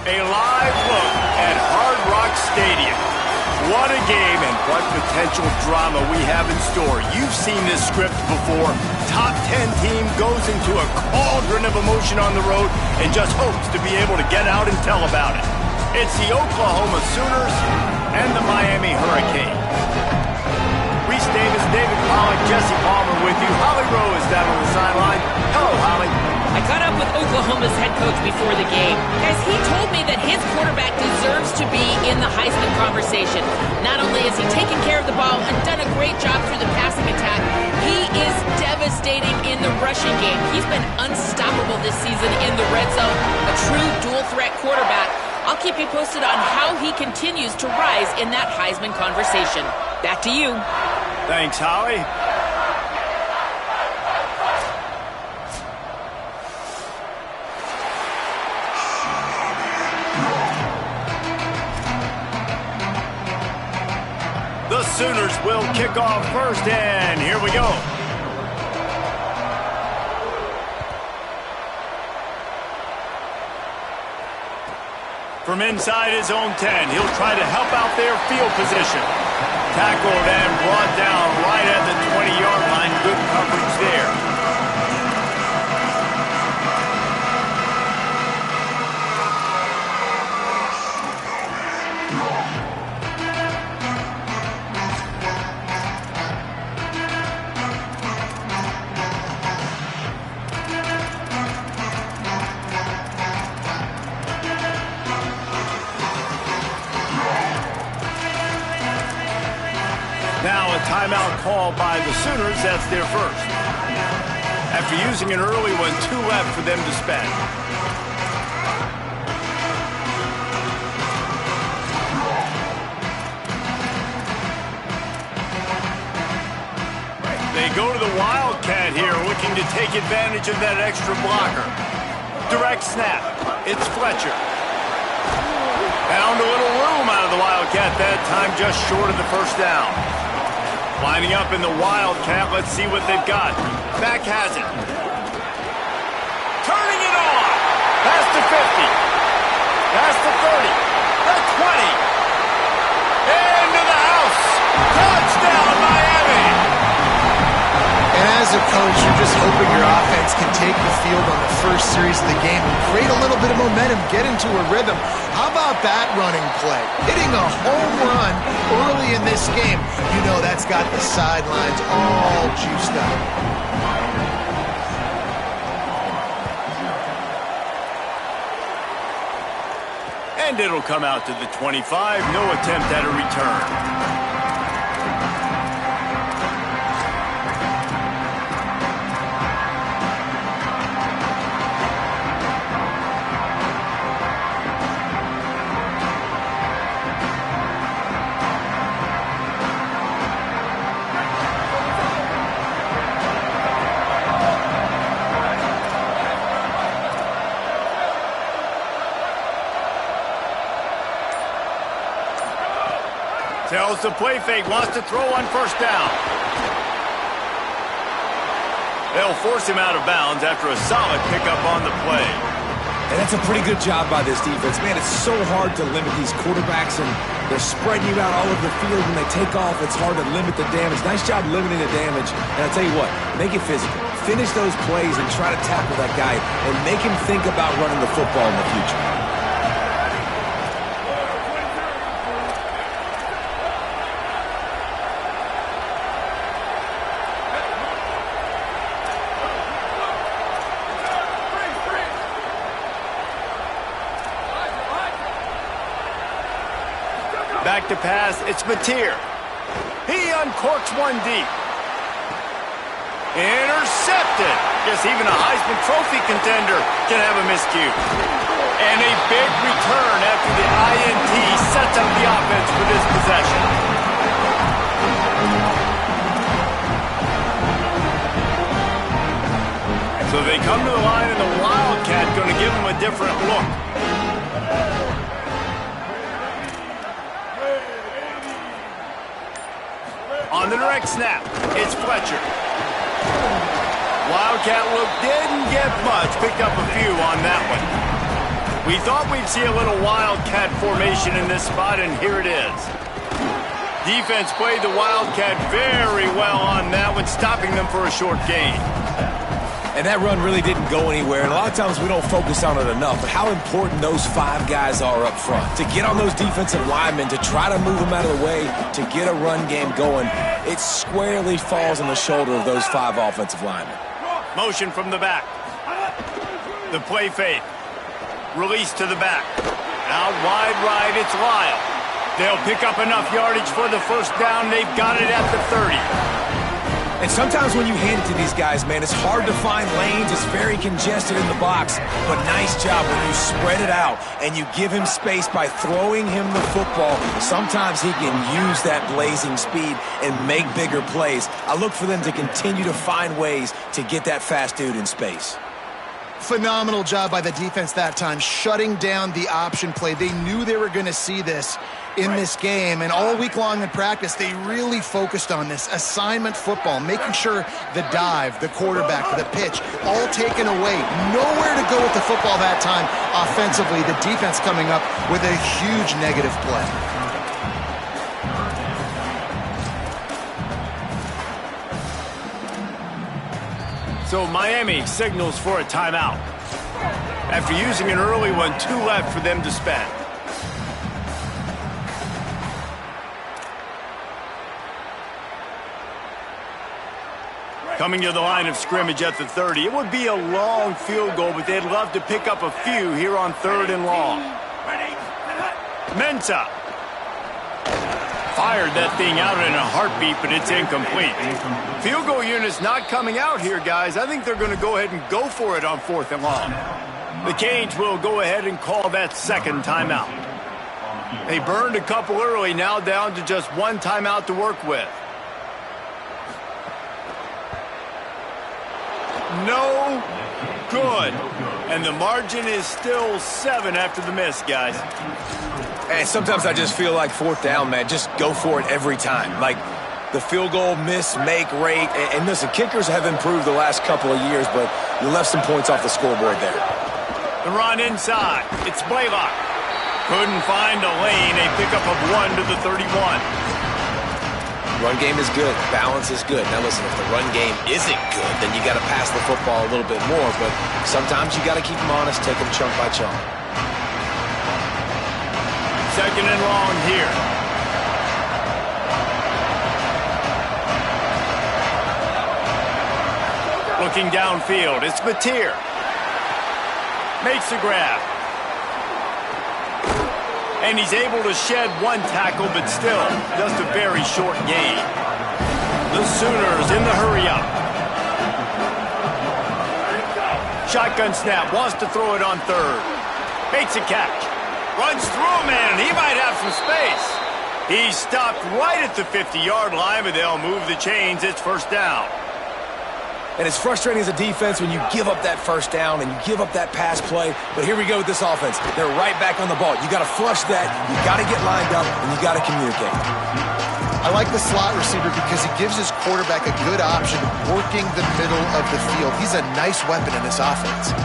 A live look at Hard Rock Stadium. What a game and what potential drama we have in store. You've seen this script before. Top 10 team goes into a cauldron of emotion on the road and just hopes to be able to get out and tell about it. It's the Oklahoma Sooners and the Miami Hurricane. Reese Davis, David Pollack, Jesse Palmer with you. Holly Rowe is down on the sideline. Hello, Holly. I caught up with Oklahoma's head coach before the game. Guys, he told me that his quarterback deserves to be in the Heisman conversation. Not only has he taken care of the ball and done a great job through the passing attack, he is devastating in the rushing game. He's been unstoppable this season in the red zone, a true dual-threat quarterback. I'll keep you posted on how he continues to rise in that Heisman conversation. Back to you. Thanks, Holly. The Sooners will kick off first, and here we go. From inside his own 10, he'll try to help out their field position. Tackled and brought down right at the 20-yard line. Good coverage there. Now a timeout call by the Sooners. That's their first. After using an early one, 2 left for them to spend. They go to the Wildcat here, looking to take advantage of that extra blocker. Direct snap. It's Fletcher. Found a little room out of the Wildcat that time, just short of the first down. Lining up in the Wildcat, let's see what they've got. Back has it. Turning it on. Past the 50. Past the 30. The 20. Into the house. Touchdown, Miami. And as a coach, you're just hoping your offense can take the field on the first series of the game and create a little bit of momentum, get into a rhythm. How about that running play? Hitting a home run early in this game. You know that's got the sidelines all juiced up. And it'll come out to the 25. No attempt at a return. Tells the play fake, wants to throw on first down. They'll force him out of bounds after a solid pickup on the play. And that's a pretty good job by this defense. Man, it's so hard to limit these quarterbacks, and they're spreading you out all over the field. When they take off, it's hard to limit the damage. Nice job limiting the damage. And I'll tell you what, make it physical. Finish those plays and try to tackle that guy and make him think about running the football in the future. Back to pass, it's Mateer. He uncorks one deep. Intercepted. Guess even a Heisman Trophy contender can have a miscue. And a big return after the INT sets up the offense for this possession. So they come to the line, and the Wildcat going to give them a different look. On the direct snap, it's Fletcher. Wildcat look didn't get much, picked up a few on that one. We thought we'd see a little wildcat formation in this spot, and here it is. Defense played the wildcat very well on that one, stopping them for a short gain. And that run really didn't go anywhere, and a lot of times we don't focus on it enough, but how important those 5 guys are up front. To get on those defensive linemen, to try to move them out of the way, to get a run game going, it squarely falls on the shoulder of those 5 offensive linemen. Motion from the back. The play fake. Release to the back. Out wide right, it's Lyle. They'll pick up enough yardage for the first down. They've got it at the 30. And sometimes when you hand it to these guys, man, it's hard to find lanes. It's very congested in the box. But nice job when you spread it out and you give him space by throwing him the football. Sometimes he can use that blazing speed and make bigger plays. I look for them to continue to find ways to get that fast dude in space. Phenomenal job by the defense that time, shutting down the option play. They knew they were going to see this in this game, and all week long in practice, they really focused on this assignment football, making sure the dive, the quarterback, the pitch, all taken away. Nowhere to go with the football that time offensively. The defense coming up with a huge negative play. So Miami signals for a timeout. After using an early one, 2 left for them to spend. Coming to the line of scrimmage at the 30. It would be a long field goal, but they'd love to pick up a few here on 3rd and long. Mensah. Fired that thing out in a heartbeat, but it's incomplete. Field goal unit's not coming out here, guys. I think they're going to go ahead and go for it on 4th and long. The Canes will go ahead and call that 2nd timeout. They burned a couple early, now down to just 1 timeout to work with. No good. And the margin is still 7 after the miss, guys. And sometimes I just feel like 4th down, man, just go for it every time. Like the field goal miss, make rate. And listen, kickers have improved the last couple of years, but you left some points off the scoreboard there. The run inside. It's Blaylock. Couldn't find a lane. A pickup of 1 to the 31. Run game is good. Balance is good. Now listen, if the run game isn't good, then you got to pass the football a little bit more. But sometimes you got to keep them honest, take them chunk by chunk. 2nd and long here. Looking downfield, it's Mateer. Makes the grab. And he's able to shed 1 tackle, but still just a very short gain. The Sooners in the hurry-up. Shotgun snap, wants to throw it on 3rd. Makes a catch. Runs through a man, and he might have some space. He's stopped right at the 50-yard line, but they'll move the chains. It's 1st down. And it's frustrating as a defense when you give up that 1st down and you give up that pass play. But here we go with this offense. They're right back on the ball. You got to flush that. You got to get lined up, and you got to communicate. I like the slot receiver because he gives his quarterback a good option working the middle of the field. He's a nice weapon in this offense.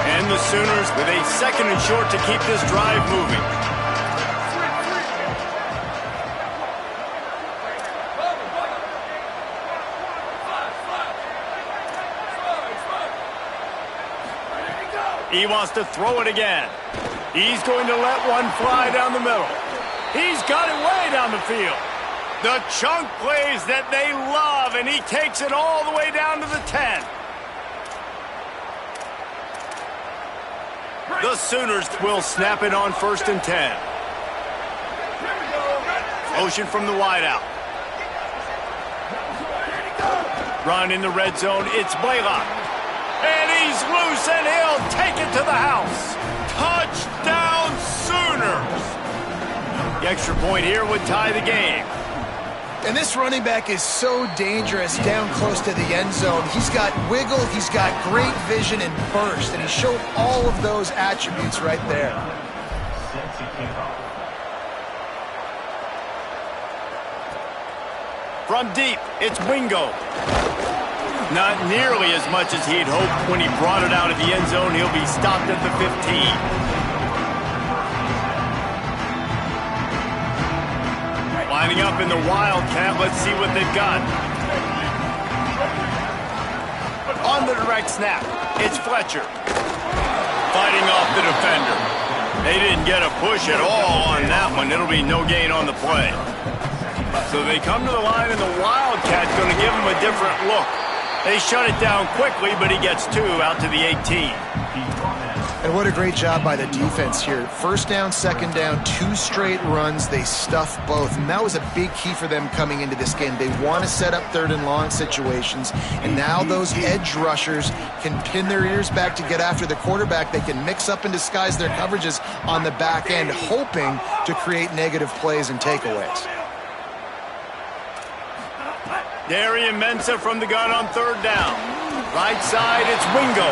And the Sooners with a 2nd and short to keep this drive moving. He wants to throw it again. He's going to let one fly down the middle. He's got it way down the field. The chunk plays that they love, and he takes it all the way down to the 10. The Sooners will snap it on 1st and 10. Motion from the wideout. Run in the red zone. It's Blaylock. And he's loose, and he'll take it to the house. Touchdown, Sooners. The extra point here would tie the game. And this running back is so dangerous down close to the end zone. He's got wiggle, he's got great vision and burst, and he showed all of those attributes right there. From deep, it's Wingo. Not nearly as much as he'd hoped when he brought it out of the end zone. He'll be stopped at the 15. Lining up in the Wildcat, let's see what they've got. On the direct snap, it's Fletcher. Fighting off the defender. They didn't get a push at all on that one. It'll be no gain on the play. So they come to the line, and the Wildcat's going to give him a different look. They shut it down quickly, but he gets 2 out to the 18. And what a great job by the defense here. First down, second down, 2 straight runs. They stuffed both, and that was a big key for them coming into this game. They want to set up third and long situations, and now those edge rushers can pin their ears back to get after the quarterback. They can mix up and disguise their coverages on the back end, hoping to create negative plays and takeaways. Darian Mensah from the gun on third down. Right side, it's Wingo.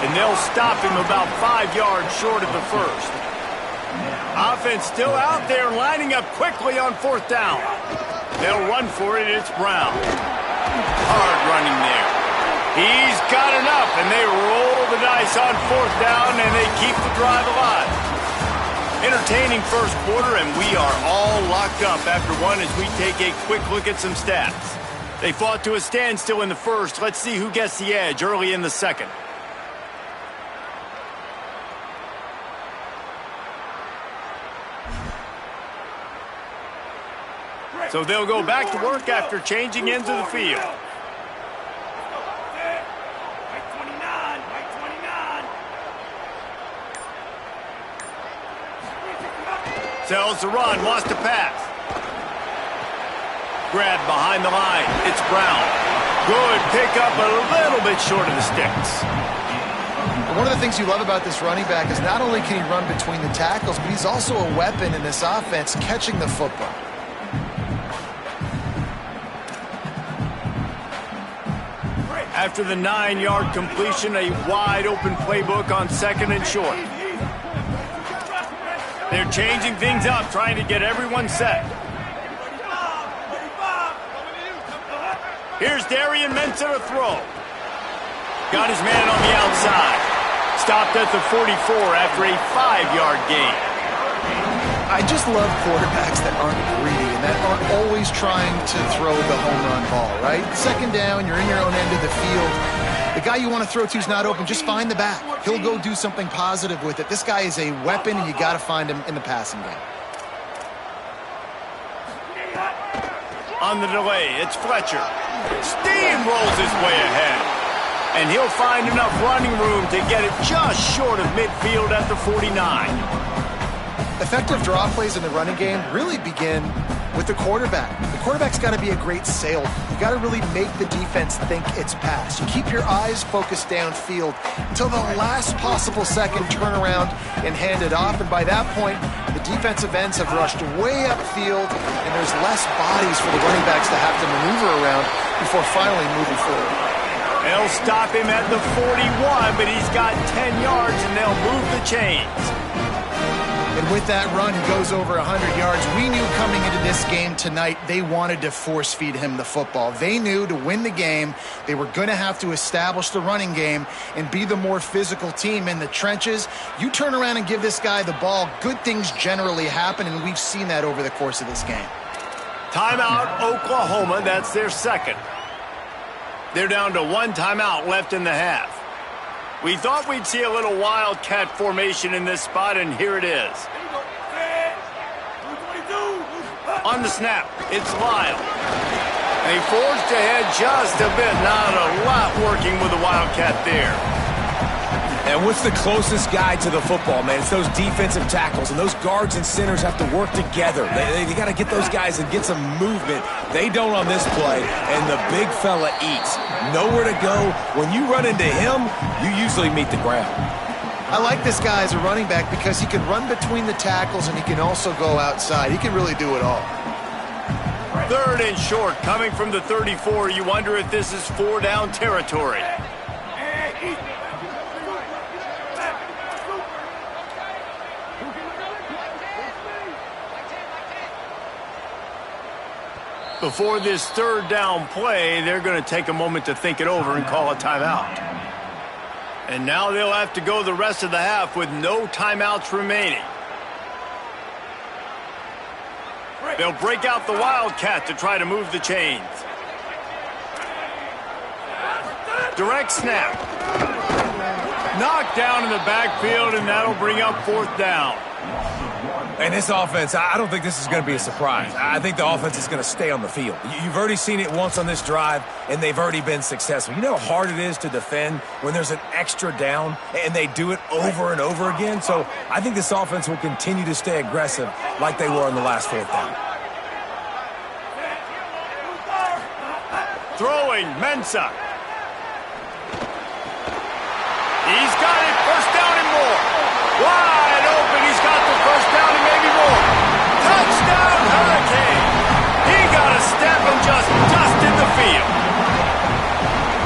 And they'll stop him about 5 yards short of the first. Offense still out there, lining up quickly on fourth down. They'll run for it, it's Brown. Hard running there. He's got enough, and they roll the dice on fourth down, and they keep the drive alive. Entertaining first quarter, and we are all locked up after one as we take a quick look at some stats. They fought to a standstill in the first. Let's see who gets the edge early in the second. So they'll go back to work after changing ends of the field. Sells the run, wants to pass. Grab behind the line, it's Brown. Good pickup, a little bit short of the sticks. One of the things you love about this running back is not only can he run between the tackles, but he's also a weapon in this offense, catching the football. After the 9-yard completion, a wide-open playbook on second and short. They're changing things up, trying to get everyone set. Here's Darian Mensah to throw. Got his man on the outside. Stopped at the 44 after a 5-yard gain. I just love quarterbacks that aren't greedy and that aren't always trying to throw the home run ball, right? Second down, you're in your own end of the field. The guy you want to throw to is not open. Just find the back. He'll go do something positive with it. This guy is a weapon, and you got to find him in the passing game. On the delay, it's Fletcher. Steamrolls his way ahead. And he'll find enough running room to get it just short of midfield at the 49. Effective draw plays in the running game really begin with the quarterback. The quarterback's got to be a great salesman. You got to really make the defense think it's pass. You keep your eyes focused downfield until the last possible second, turn around and hand it off. And by that point, the defensive ends have rushed way upfield, and there's less bodies for the running backs to have to maneuver around before finally moving forward. They'll stop him at the 41, but he's got 10 yards, and they'll move the chains. And with that run, he goes over 100 yards. We knew coming into this game tonight, they wanted to force feed him the football. They knew to win the game, they were going to have to establish the running game and be the more physical team in the trenches. You turn around and give this guy the ball, good things generally happen, and we've seen that over the course of this game. Timeout, Oklahoma. That's their second. They're down to 1 timeout left in the half. We thought we'd see a little Wildcat formation in this spot, and here it is. On the snap, it's Lyle. They forged ahead just a bit. Not a lot working with the Wildcat there. And what's the closest guy to the football, man? It's those defensive tackles, and those guards and centers have to work together. They got to get those guys and get some movement. They don't on this play, and the big fella eats. Nowhere to go. When you run into him, you usually meet the ground. I like this guy as a running back because he can run between the tackles and he can also go outside. He can really do it all. Third and short, coming from the 34. You wonder if this is 4-down territory. The Before this third down play, they're going to take a moment to think it over and call a timeout. And now they'll have to go the rest of the half with no timeouts remaining. They'll break out the Wildcat to try to move the chains. Direct snap. Knocked down in the backfield, and that'll bring up fourth down. And this offense, I don't think this is going to be a surprise. I think the offense is going to stay on the field. You've already seen it once on this drive, and they've already been successful. You know how hard it is to defend when there's an extra down, and they do it over and over again? So I think this offense will continue to stay aggressive like they were on the last fourth down. Throwing, Mensah. He's got it, first down and more. Wide open, he's got the first down and maybe more. Touchdown, Hurricane. He got a step and just dusted the field.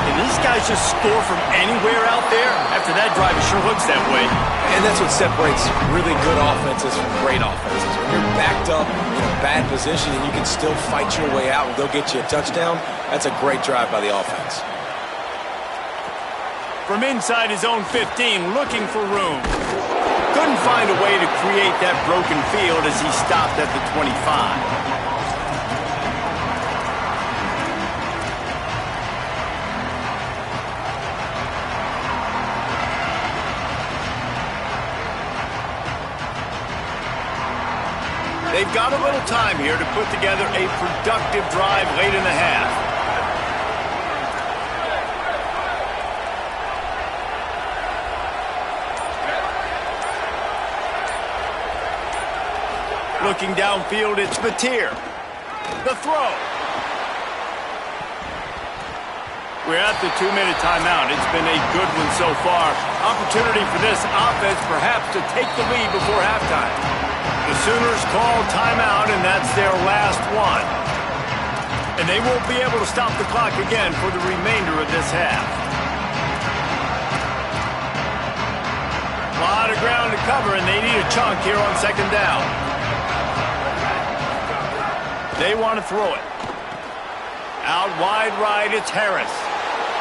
And these guys just score from anywhere out there. After that drive, it sure looks that way. And that's what separates really good offenses from great offenses. When you're backed up in a bad position and you can still fight your way out and go get you a touchdown, that's a great drive by the offense. From inside his own 15, looking for room. Couldn't find a way to create that broken field as he stopped at the 25. They've got a little time here to put together a productive drive late in the half. Looking downfield, it's Mateer. The throw. We're at the 2-minute timeout. It's been a good one so far. Opportunity for this offense perhaps to take the lead before halftime. The Sooners call timeout, and that's their last one. And they won't be able to stop the clock again for the remainder of this half. A lot of ground to cover, and they need a chunk here on second down. They want to throw it. Out wide right, it's Harris.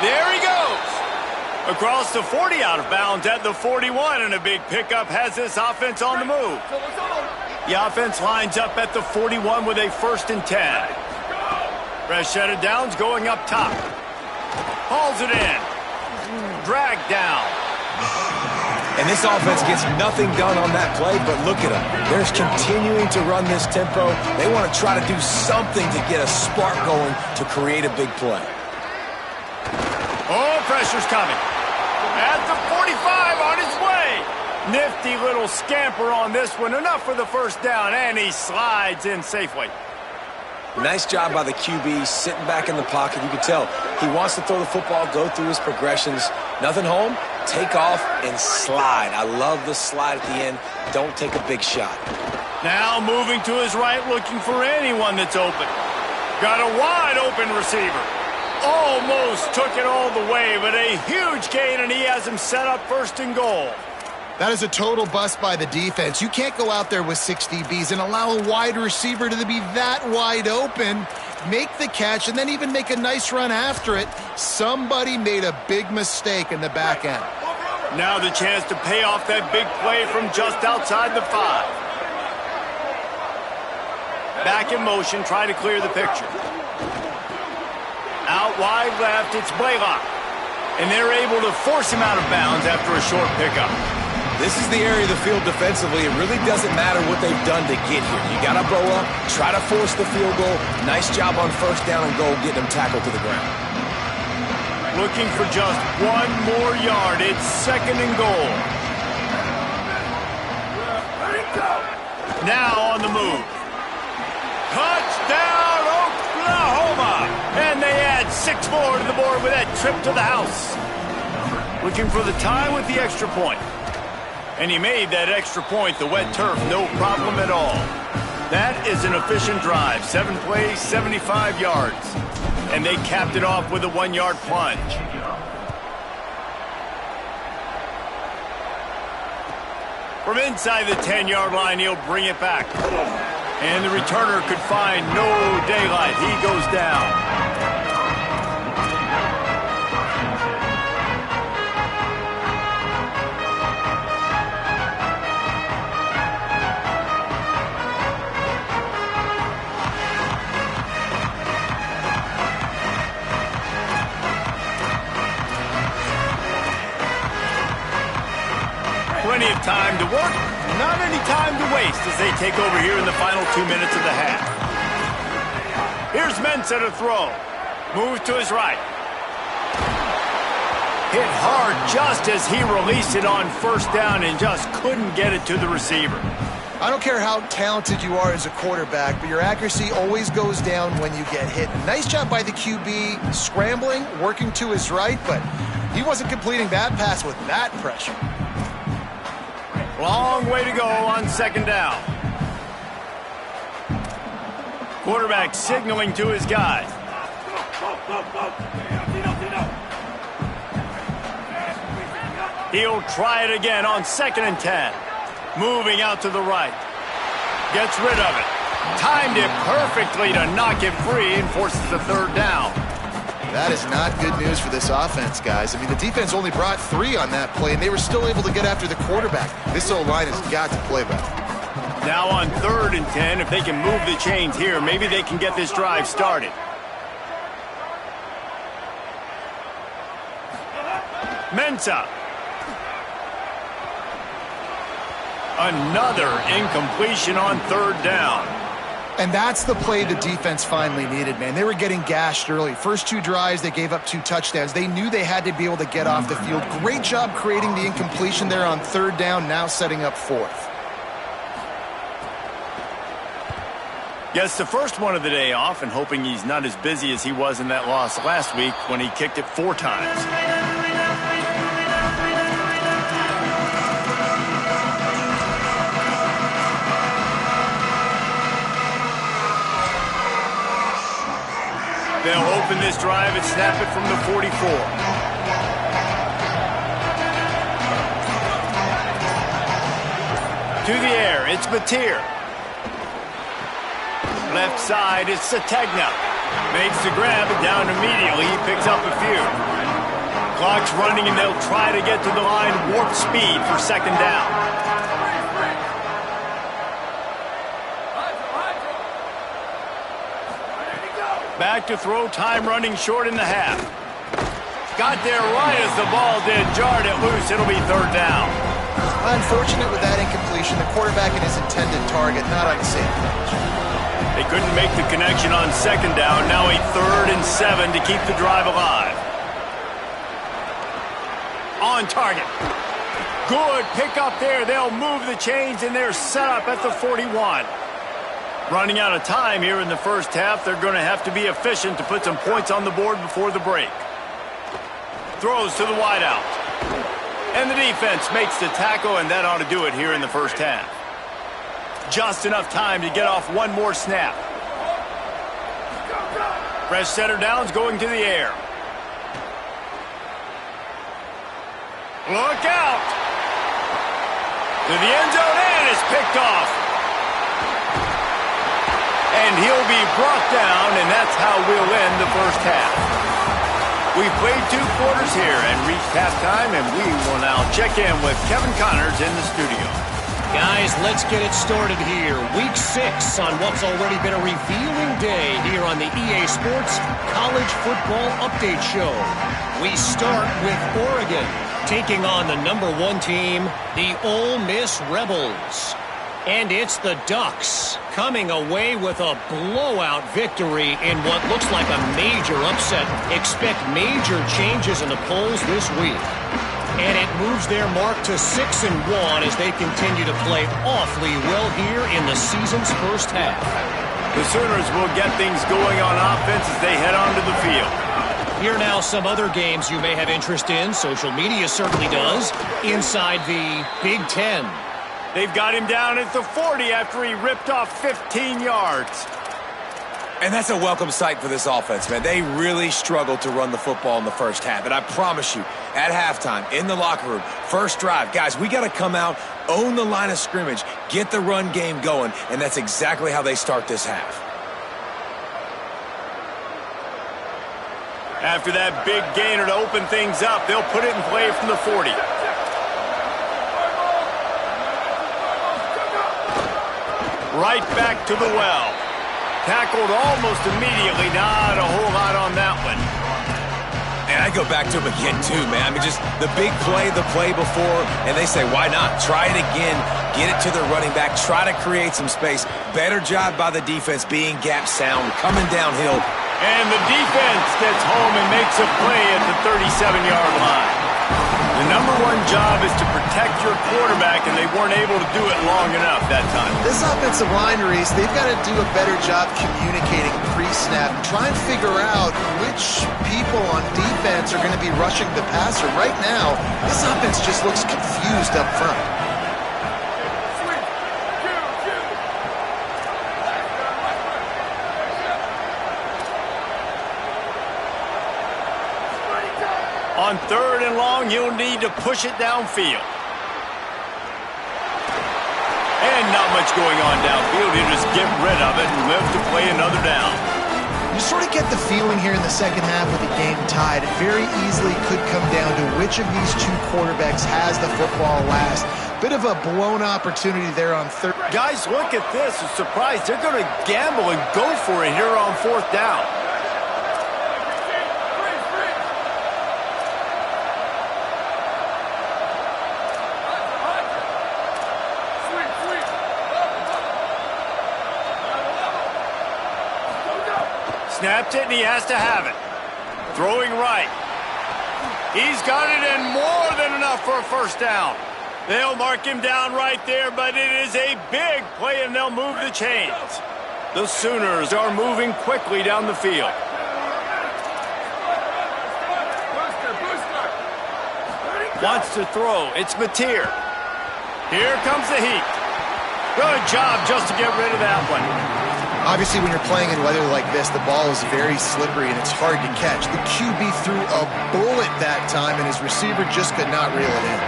There he goes. Across the 40, out of bounds at the 41, and a big pickup has this offense on the move. The offense lines up at the 41 with a 1st and 10. Fresh set of downs going up top. Hauls it in. Dragged down. And this offense gets nothing done on that play, but look at them. They're continuing to run this tempo. They want to try to do something to get a spark going to create a big play. Oh, pressure's coming. At the 45 on his way. Nifty little scamper on this one. Enough for the first down, and he slides in safely. Nice job by the QB, sitting back in the pocket. You can tell he wants to throw the football, go through his progressions. Nothing home, take off, and slide. I love the slide at the end. Don't take a big shot. Now moving to his right, looking for anyone that's open. Got a wide open receiver. Almost took it all the way, but a huge gain, and he has him set up 1st and goal. That is a total bust by the defense. You can't go out there with 6 DBs and allow a wide receiver to be that wide open, make the catch, and then even make a nice run after it. Somebody made a big mistake in the back end. Now the chance to pay off that big play from just outside the 5. Back in motion, trying to clear the picture. Out wide left, it's Blaylock. And they're able to force him out of bounds after a short pickup. This is the area of the field defensively. It really doesn't matter what they've done to get here. You got to bow up, try to force the field goal. Nice job on 1st down and goal, getting them tackled to the ground. Looking for just 1 more yard. It's 2nd and goal. Now on the move. Touchdown, Oklahoma! And they add 6 more to the board with that trip to the house. Looking for the tie with the extra point. And he made that extra point, the wet turf, no problem at all. That is an efficient drive. 7 plays, 75 yards. And they capped it off with a 1-yard plunge. From inside the 10-yard line, he'll bring it back. And the returner could find no daylight. He goes down. Plenty of time to work, not any time to waste as they take over here in the final 2 minutes of the half. Here's Mensah to throw. Moves to his right. Hit hard just as he released it on first down and just couldn't get it to the receiver. I don't care how talented you are as a quarterback, but your accuracy always goes down when you get hit. Nice job by the QB scrambling, working to his right, but he wasn't completing that pass with that pressure. Long way to go on second down. Quarterback signaling to his guys. He'll try it again on 2nd and 10. Moving out to the right. Gets rid of it. Timed it perfectly to knock it free and forces the 3rd down. That is not good news for this offense, guys. I mean, the defense only brought 3 on that play, and they were still able to get after the quarterback. This O-line has got to play better. Now on 3rd and 10, if they can move the chains here, maybe they can get this drive started. Mensah. Another incompletion on 3rd down. And that's the play the defense finally needed, man. They were getting gashed early. First 2 drives, they gave up 2 touchdowns. They knew they had to be able to get off the field. Great job creating the incompletion there on 3rd down, now setting up 4th. Gets the first one of the day off and hoping he's not as busy as he was in that loss last week when he kicked it 4 times. They'll open this drive and snap it from the 44. To the air, it's Mateer. Left side is Sategna. Makes the grab and down immediately. He picks up a few. Clock's running and they'll try to get to the line warp speed for 2nd down. Back to throw, time running short in the half. Got there right as the ball did, jarred it loose, it'll be 3rd down. Unfortunate with that incompletion, the quarterback and his intended target not on the same page. They couldn't make the connection on 2nd down, now a 3rd and 7 to keep the drive alive. On target. Good pick up there, they'll move the chains and they're set up at the 41. Running out of time here in the first half. They're going to have to be efficient to put some points on the board before the break. Throws to the wideout. And the defense makes the tackle, and that ought to do it here in the first half. Just enough time to get off one more snap. Fresh center downs going to the air. Look out! To the end zone, and it's picked off. And he'll be brought down, and that's how we'll end the first half. We've played 2 quarters here and reached halftime, and we will now check in with Kevin Connors in the studio. Guys, let's get it started here. Week 6 on what's already been a revealing day here on the EA Sports College Football Update Show. We start with Oregon taking on the #1 team, the Ole Miss Rebels. And it's the Ducks coming away with a blowout victory in what looks like a major upset. Expect major changes in the polls this week. And it moves their mark to 6-1 as they continue to play awfully well here in the season's first half. The Sooners will get things going on offense as they head onto the field. Here now some other games you may have interest in. Social media certainly does. Inside the Big Ten. They've got him down at the 40 after he ripped off 15 yards. And that's a welcome sight for this offense, man. They really struggled to run the football in the first half. And I promise you, at halftime, in the locker room, first drive, guys, we got to come out, own the line of scrimmage, get the run game going, and that's exactly how they start this half. After that big gainer to open things up, they'll put it in play from the 40. Right back to the well. Tackled almost immediately. Not a whole lot on that one. And I go back to him again, too, man. I mean, just the big play, the play before, and they say, why not? Try it again. Get it to the running back. Try to create some space. Better job by the defense being gap sound, coming downhill. And the defense gets home and makes a play at the 37-yard line. The number one job is to protect your quarterback, and they weren't able to do it long enough that time. This offensive line, Reese, they've got to do a better job communicating pre-snap and try and figure out which people on defense are going to be rushing the passer. Right now, this offense just looks confused up front. On 3rd and long, you'll need to push it downfield. And not much going on downfield. You just get rid of it and live to play another down. You sort of get the feeling here in the second half with the game tied. It very easily could come down to which of these two quarterbacks has the football last. Bit of a blown opportunity there on 3rd. Guys, look at this. I'm surprised. They're going to gamble and go for it here on 4th down. Snapped it, and he has to have it. Throwing right. He's got it, and more than enough for a first down. They'll mark him down right there, but it is a big play, and they'll move the chains. The Sooners are moving quickly down the field. Wants to throw. It's Mateer. Here comes the heat. Good job just to get rid of that one. Obviously, when you're playing in weather like this, the ball is very slippery and it's hard to catch. The QB threw a bullet that time, and his receiver just could not reel it in.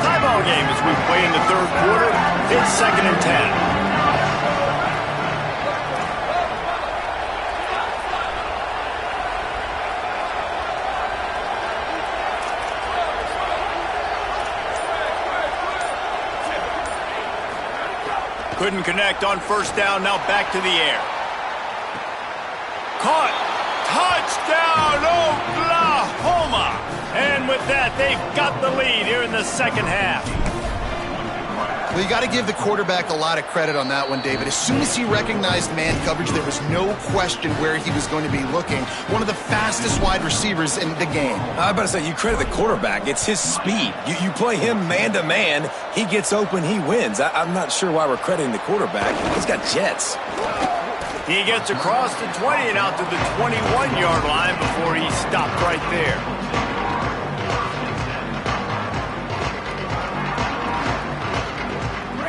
Tie ball game as we play in the 3rd quarter. It's 2nd and 10. Couldn't connect on 1st down. Now back to the air. Caught. Touchdown, Oklahoma. And with that, they've got the lead here in the 2nd half. Well, you got to give the quarterback a lot of credit on that one, David. As soon as he recognized man coverage, there was no question where he was going to be looking. One of the fastest wide receivers in the game. I was about to say, you credit the quarterback. It's his speed. You play him man-to-man, he gets open, he wins. I'm not sure why we're crediting the quarterback. He's got jets. He gets across the 20 and out to the 21-yard line before he stopped right there.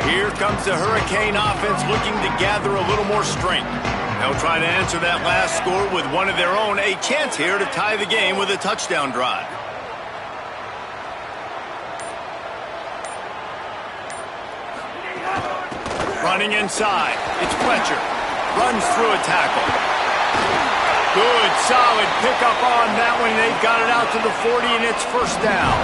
Here comes the Hurricane offense looking to gather a little more strength. They'll try to answer that last score with one of their own. A chance here to tie the game with a touchdown drive. Running inside. It's Fletcher. Runs through a tackle. Good, solid pickup on that one. They've got it out to the 40, and it's 1st down.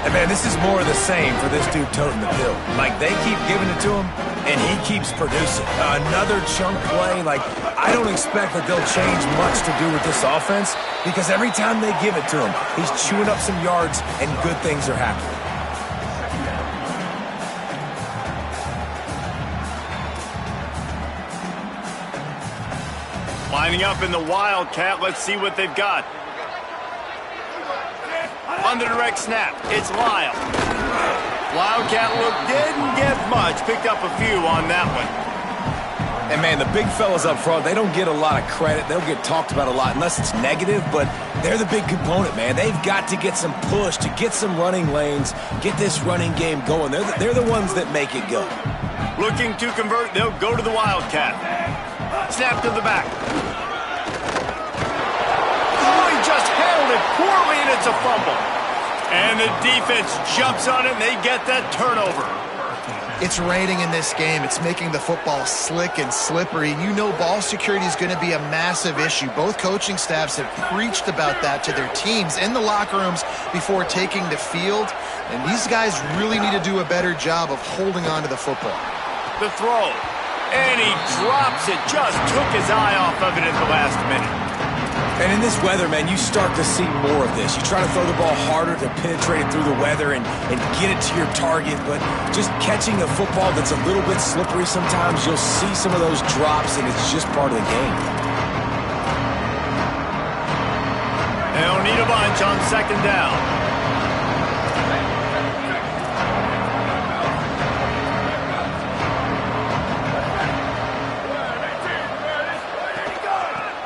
And, man, this is more of the same for this dude toting the pill. Like, they keep giving it to him, and he keeps producing. Another chunk play. Like, I don't expect that they'll change much to do with this offense because every time they give it to him, he's chewing up some yards, and good things are happening. Lining up in the Wildcat. Let's see what they've got. Under direct snap, it's Lyle. Wildcat look didn't get much. Picked up a few on that one. And, man, the big fellas up front, they don't get a lot of credit. They'll get talked about a lot unless it's negative, but they're the big component, man. They've got to get some push, to get some running lanes, get this running game going. They're the ones that make it go. Looking to convert, they'll go to the Wildcat. Snap to the back. Oh, he just handled it poorly, and it's a fumble. And the defense jumps on it, and they get that turnover. It's raining in this game. It's making the football slick and slippery. You know ball security is going to be a massive issue. Both coaching staffs have preached about that to their teams in the locker rooms before taking the field. And these guys really need to do a better job of holding on to the football. The throw. And he drops it. Just took his eye off of it at the last minute. And in this weather, man, you start to see more of this. You try to throw the ball harder to penetrate it through the weather and get it to your target, but just catching a football that's a little bit slippery sometimes, you'll see some of those drops, and it's just part of the game. They'll need a bunch on second down.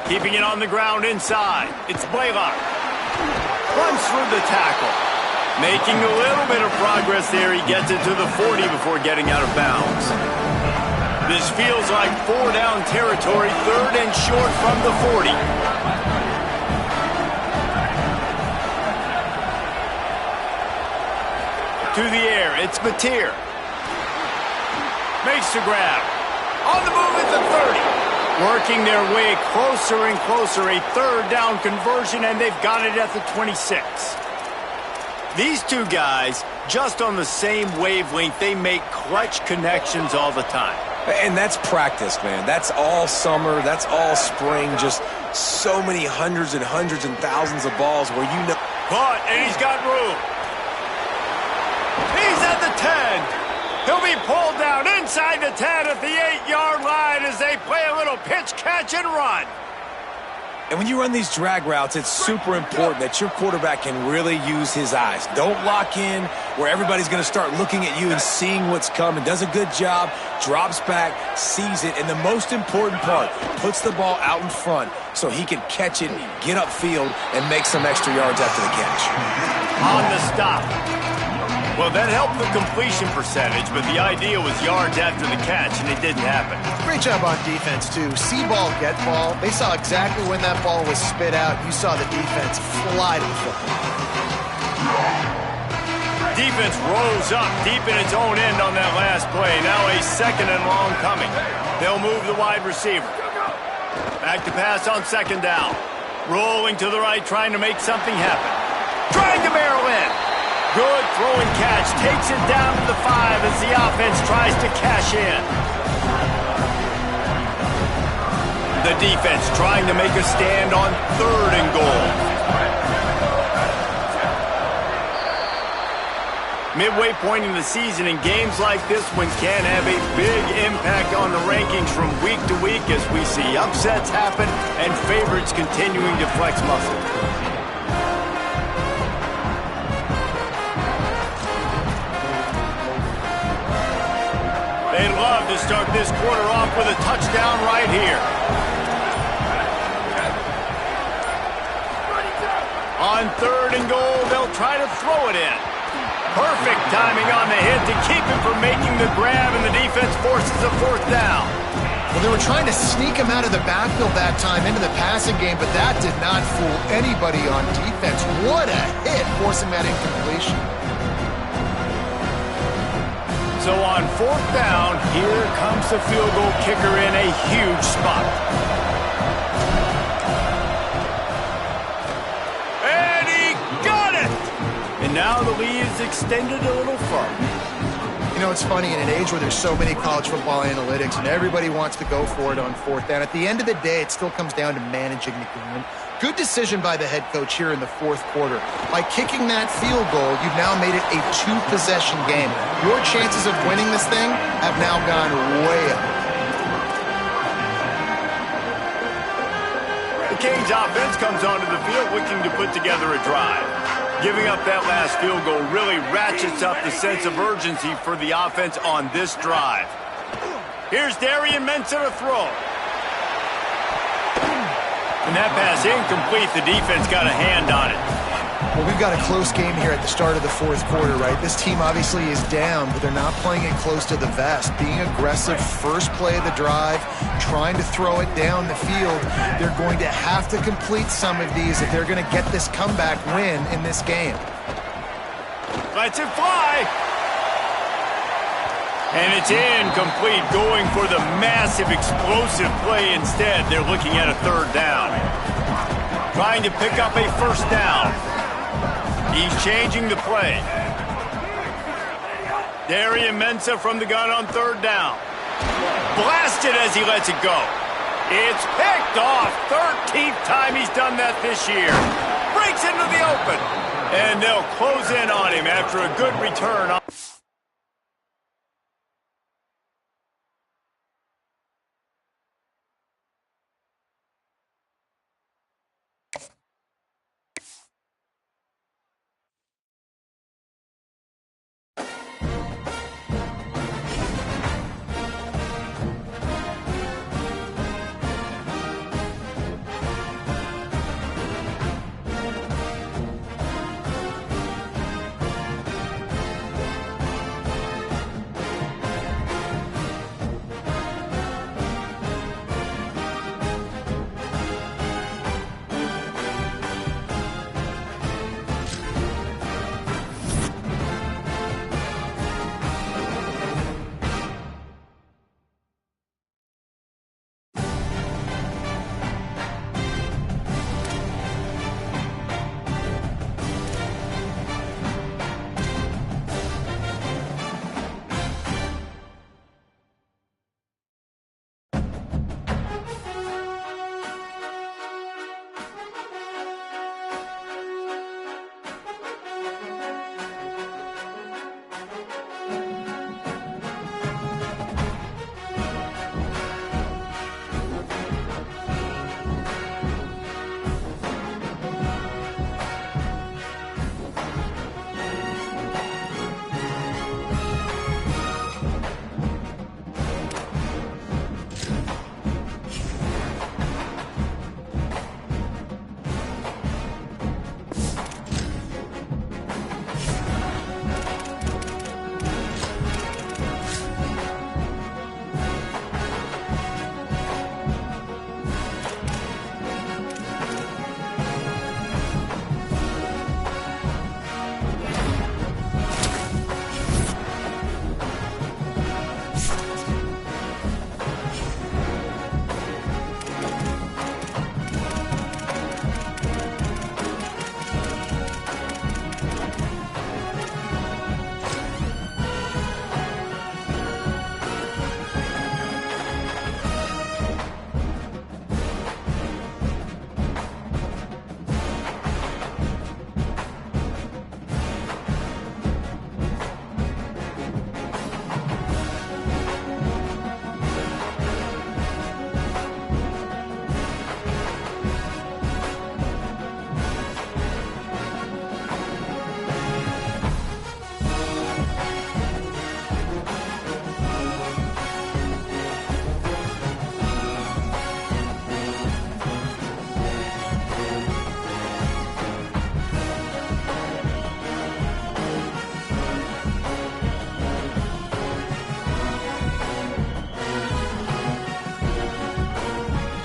Keeping it on the ground inside. It's Blaylock. Runs through the tackle. Making a little bit of progress there. He gets it to the 40 before getting out of bounds. This feels like 4-down territory. 3rd and short from the 40. To the air. It's Mateer. Makes the grab. On the move at the 30. Working their way closer and closer, a 3rd down conversion, and they've got it at the 26. These two guys, just on the same wavelength, they make clutch connections all the time. And that's practice, man. That's all summer. That's all spring. Just so many hundreds and thousands of balls where you know. Caught, and he's got room. He's at the 10. He'll be pulled down inside the 10 at the 8-yard line as they play a little pitch, catch, and run. And when you run these drag routes, it's super important that your quarterback can really use his eyes. Don't lock in where everybody's going to start looking at you and seeing what's coming. Does a good job, drops back, sees it, and the most important part, puts the ball out in front so he can catch it, get upfield, and make some extra yards after the catch. On the stop. Well, that helped the completion percentage, but the idea was yards after the catch, and it didn't happen. Great job on defense, too. See ball, get ball. They saw exactly when that ball was spit out. You saw the defense fly to the football. Defense rose up deep in its own end on that last play. Now a 2nd and long coming. They'll move the wide receiver. Back to pass on 2nd down. Rolling to the right, trying to make something happen. Trying to barrel in. Good throw and catch. Takes it down to the 5 as the offense tries to cash in. The defense trying to make a stand on 3rd and goal. Midway point in the season, and games like this one can have a big impact on the rankings from week to week as we see upsets happen and favorites continuing to flex muscle. They'd love to start this quarter off with a touchdown right here. On 3rd and goal, they'll try to throw it in. Perfect timing on the hit to keep him from making the grab, and the defense forces a 4th down. Well, they were trying to sneak him out of the backfield that time into the passing game, but that did not fool anybody on defense. What a hit, forcing that incompletion. So on 4th down, here comes the field goal kicker in a huge spot. And he got it! And now the lead is extended a little further. You know, it's funny, in an age where there's so many college football analytics and everybody wants to go for it on 4th down, at the end of the day, it still comes down to managing the game. Good decision by the head coach here in the 4th quarter. By kicking that field goal, you've now made it a 2-possession game. Your chances of winning this thing have now gone way up. The Canes offense comes onto the field looking to put together a drive. Giving up that last field goal really ratchets up the sense of urgency for the offense on this drive. Here's Darian Mensah to throw. And that pass incomplete. The defense got a hand on it. Well, we've got a close game here at the start of the fourth quarter, right? This team obviously is down, but they're not playing it close to the vest. Being aggressive, first play of the drive, trying to throw it down the field. They're going to have to complete some of these if they're going to get this comeback win in this game. Lets it fly. And it's incomplete, going for the massive explosive play instead. They're looking at a third down. Trying to pick up a first down. He's changing the play. Darian Mensah from the gun on third down. Blasted as he lets it go. It's picked off. 13th time he's done that this year. Breaks into the open. And they'll close in on him after a good return.